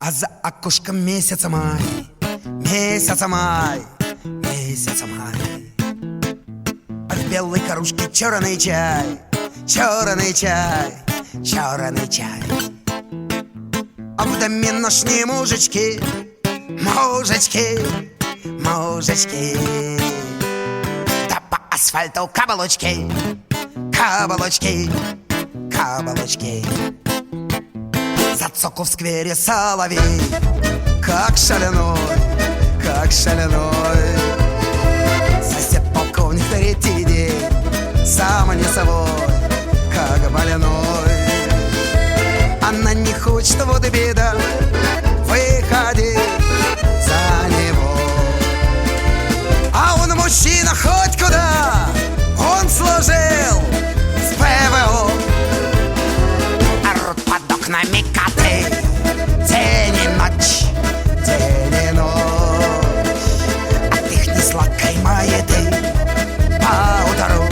А за окошком месяца май, месяца май, месяца май. А в белой кружке черный чай, черный чай, черный чай. А в доме ношни мужички, мужички, мужички. Да по асфальту каблучки, каблучки, каблучки. Зацоку в сквере соловей, как шаляной, как шаляной. Сосед полковник третий день, сам не собой, как больной. Она не хочет, вот и беда, выходи за него. А он мужчина хоть куда, он служил в ПВО. Орут под окнами коты, день и ночь, день и ночь. От их несладкой маяты поутру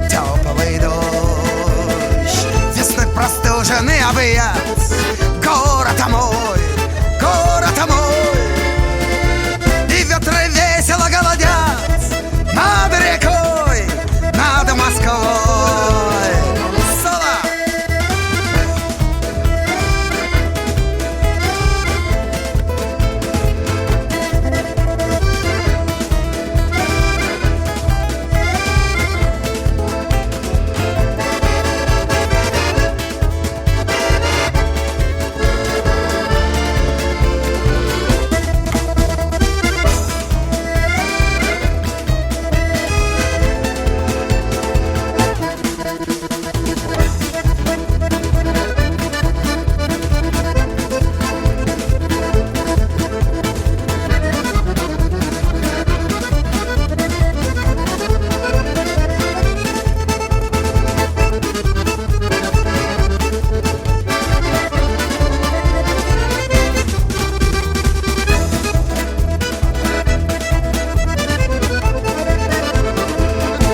теплый дождь. Весной простуженный объят, город мой, город мой. И ветры весело голодят над рекой, над Москвой. Соло!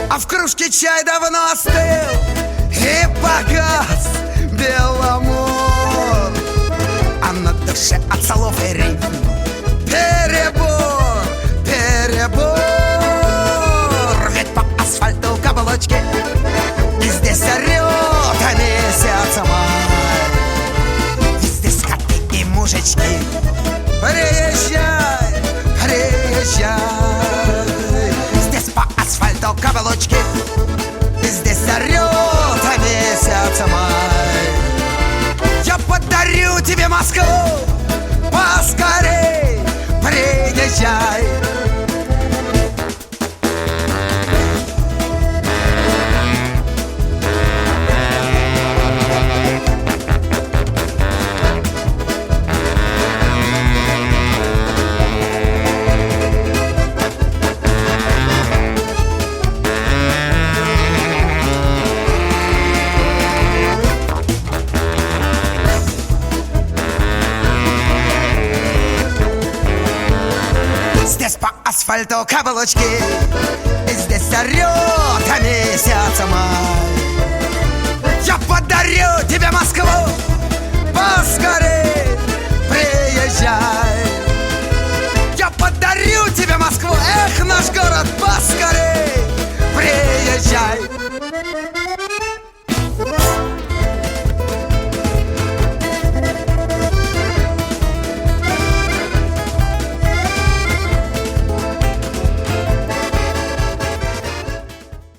А в кружке чай давно остыл и погас беломор. А на душе от слов и рифм перебор, перебор. Ведь по асфальту каблучки, и здесь орёт месяц май. И здесь коты и мужички. Приезжай, приезжай. Здесь по асфальту каблучки, и здесь орёт месяц май. Я подарю тебе Москву, поскорей приезжай. Здесь по асфальту каблучки, и здесь орёт месяц май. Я подарю тебе Москву, поскорей приезжай. Я подарю тебе Москву, эх, наш город, поскорей приезжай.